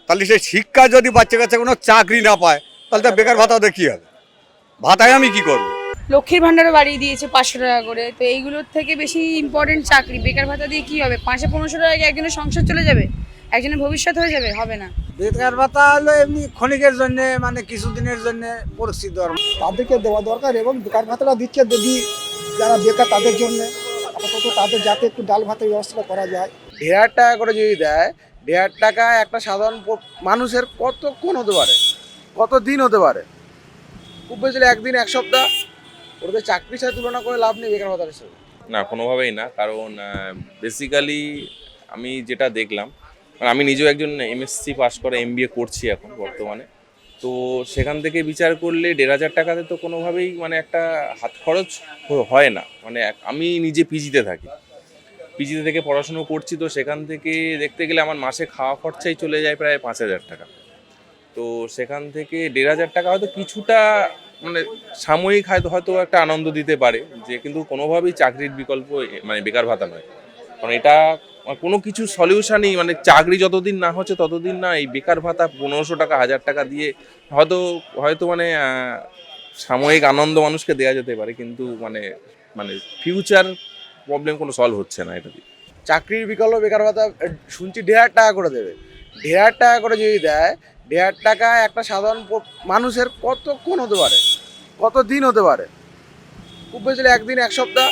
তাহলে সেই শিক্ষা যদি বাচ্চা কাচ্চা কোনো চাকরি না পায় তাহলে তার বেকার ভাতা দিয়ে কী হবে? ভাতায় আমি কি করবো? লক্ষ্মীর ভান্ডারও বাড়িয়ে দিয়েছে 500 টাকা করে। তো এইগুলোর থেকে বেশি ইম্পর্টেন্ট চাকরি। বেকার ভাতা দিয়ে কি হবে? 500-1500 টাকা একজনের সংসার চলে যাবে, একজনের ভবিষ্যৎ হয়ে যাবে? হবে না। বেকার ভাতা হলো এমনি ক্ষণিকের জন্য, মানে কিছুদিনের জন্য পরিস্থিতি তাদেরকে দেওয়া দরকার এবং বেকার ভাতাটা দিচ্ছে যদি যারা বেকার তাদের জন্য আপাতত তাদের যাতে একটু ডাল ভাতের ব্যবস্থা করা যায়। 1,500 টাকা করে যদি দেয়, 1,500 টাকা একটা সাধারণ মানুষের কতক্ষণ হতে পারে, কত দিন হতে পারে? খুব বেশি একদিন, এক সপ্তাহ। ওদের চাকরির সাথে তুলনা করে লাভ নেই বেকার ভাতার সাথে। না, কোনোভাবেই না। কারণ বেসিক্যালি আমি যেটা দেখলাম, আমি নিজেও একজন এমএসসি পাস করে এমবিএ করছি এখন বর্তমানে। তো সেখান থেকে বিচার করলে 1,500 টাকাতে তো কোনোভাবেই মানে একটা হাত খরচ হয় না। মানে আমি নিজে পিজিতে থাকি, পিজিতে থেকে পড়াশুনো করছি। তো সেখান থেকে দেখতে গেলে আমার মাসে খাওয়া খরচাই চলে যায় প্রায় 5,000 টাকা। তো সেখান থেকে 1,500 টাকা হয়তো কিছুটা মানে সাময়িক হয়তো একটা আনন্দ দিতে পারে, যে কিন্তু কোনোভাবেই চাকরির বিকল্প মানে বেকার ভাতা নয়। কারণ এটা কোনো কিছু সলিউশনই, মানে চাকরি যতদিন না হচ্ছে ততদিন না এই বেকার ভাতা 1,500 টাকা 1,000 টাকা দিয়ে হয়তো মানে সাময়িক আনন্দ মানুষকে দেওয়া যেতে পারে, কিন্তু মানে মানে ফিউচার প্রবলেম কোনো সলভ হচ্ছে না এটা দিয়ে। চাকরির বিকল্প বেকার ভাতা শুনছি 1,500 টাকা করে দেবে। 1,500 টাকা করে যদি দেয়, 1,500 টাকা একটা সাধারণ মানুষের কতক্ষণ হতে পারে, কত দিন হতে পারে? খুব বেশি একদিন, এক সপ্তাহ।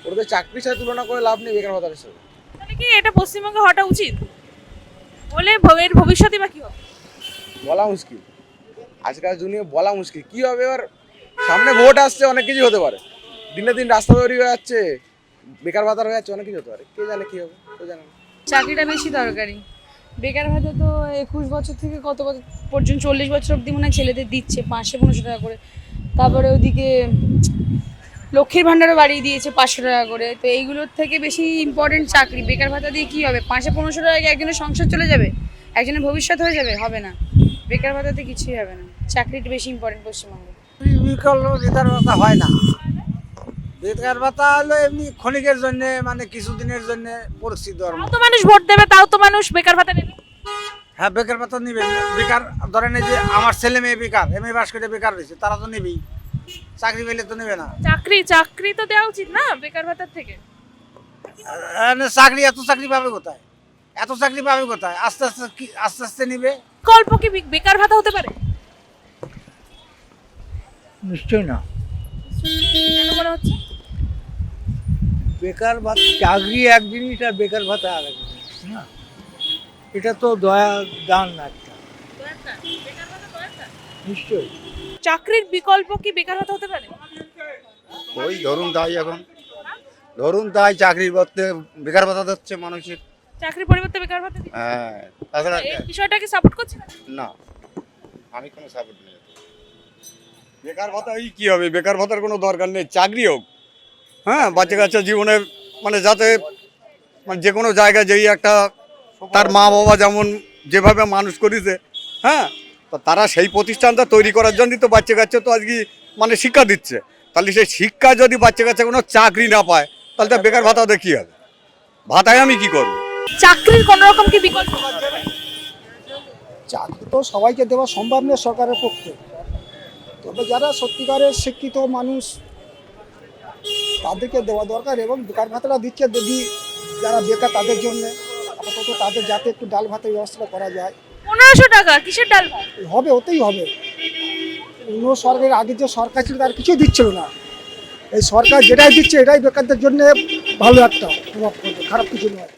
ওদের চাকরির সাথে তুলনা করে লাভ নেই বেকার ভাতার সাথে। তাহলে কি এটা পশ্চিমবঙ্গে হওয়াটা উচিত বলে এর ভবিষ্যতে বা কি হবে? বলা মুশকিল, আজকাল দুনিয়া বলা মুশকিল কি হবে। এবার সামনে ভোট আসছে, অনেক কিছু হতে পারে। দিনে দিন রাস্তা তৈরি হয়ে যাচ্ছে, বেকার ভাতা হয়ে যাচ্ছে, অনেক কিছু হতে পারে। কে জানে কি হবে, কেউ জানে না। চাকরিটা বেশি দরকারি। বেকার ভাতা তো 21 বছর থেকে কত পর্যন্ত 40 বছর অবধি মনে হয় ছেলেদের দিচ্ছে 500-1500 টাকা করে। তারপরে ওদিকে লক্ষ্মীর ভান্ডারও বাড়িয়ে দিয়েছে 500 টাকা করে। তো এইগুলোর থেকে বেশি ইম্পর্টেন্ট চাকরি। বেকার ভাতা দিয়ে কি হবে? 500-1500 টাকা একজনের সংসার চলে যাবে, একজনের ভবিষ্যৎ হয়ে যাবে? হবে না। বেকার ভাতাতে কিছুই হবে না। চাকরিটা বেশি ইম্পর্টেন্ট পশ্চিমবঙ্গে। বিকল্প বেকার ভাতা হয় না। বেকার ভাতা হলো এমনি ক্ষণিকের জন্য, মানে কিছুদিনের জন্য পরিস্থিতি। তাও তো মানুষ ভোট দেবে, তাও তো মানুষ বেকার ভাতা নেবে। হ্যাঁ, বেকার ভাতা নিবে। বেকার ধরেন এই যে আমার ছেলে মেয়ে বেকার, এমএ পাস করে বেকার রয়েছে, তারা তো নেবেই। চাকরি পেলে তো নেবে না। চাকরি তো দেওয়া উচিত না বেকার ভাতার থেকে। চাকরি এত চাকরি পাবে কোথায়? এত চাকরি পাবে কোথায়? আস্তে আস্তে নিবে। বিকল্প কি বেকার ভাতা হতে পারে? নিশ্চয় না। কেন মনে হচ্ছে? বেকার ভাতা চাকরি এক জিনিস আর বেকার ভাতা আর এক জিনিস না। এটা তো দয়া দান না একটা। নিশ্চয়ই। চাকরির বিকল্প কি বেকার ভাতা হতে পারে? ওই ধরুন তাই চাকরির বলতে বেকার ভাতা দিচ্ছে মানুষের। চাকরির পরিবর্তে বেকার ভাতা দিচ্ছে। হ্যাঁ, তাছাড়া এই বিষয়টা কি সাপোর্ট করছে না? না, আমি কোনো সাপোর্ট নেই। বেকার ভাতা কি হবে? বেকার ভাতার কোনো দরকার নেই, চাকরি হোক। হ্যাঁ, বাচ্চা কাচ্চা জীবনে মানে যাতে মানে যে কোনো জায়গায় যেই একটা তার মা বাবা যেমন যেভাবে মানুষ করেছে, হ্যাঁ, তো তারা সেই প্রতিষ্ঠানটা তৈরি করার জন্যই তো বাচ্চা কাচ্চা তো আজকে মানে শিক্ষা দিচ্ছে। তাহলে সেই শিক্ষা যদি বাচ্চা কাচ্চা কোনো চাকরি না পায় তাহলে তার বেকার ভাতা দিয়ে কী হবে? ভাতায় আমি কি করবো? চাকরির কোন রকম কি বিকল্প? চাকরি তো সবাইকে দেওয়া সম্ভব নয় সরকারের পক্ষে। তবে যারা সত্যিকারের শিক্ষিত মানুষ তাদেরকে দেওয়া দরকার এবং বেকার ভাতাটা দিচ্ছে যদি যারা বেকার তাদের জন্য আপাতত তাদের যাতে একটু ডাল ভাতের ব্যবস্থা করা যায়। 1,500 টাকা কিসের ডাল ভাত? হবে, ওতেই হবে। অন্য সরকারের আগে যে সরকার ছিল তার কিছুই দিচ্ছিল না। এই সরকার যেটাই দিচ্ছে এটাই বেকারদের জন্য ভালো একটা প্রভাব পড়বে, খারাপ কিছু নয়।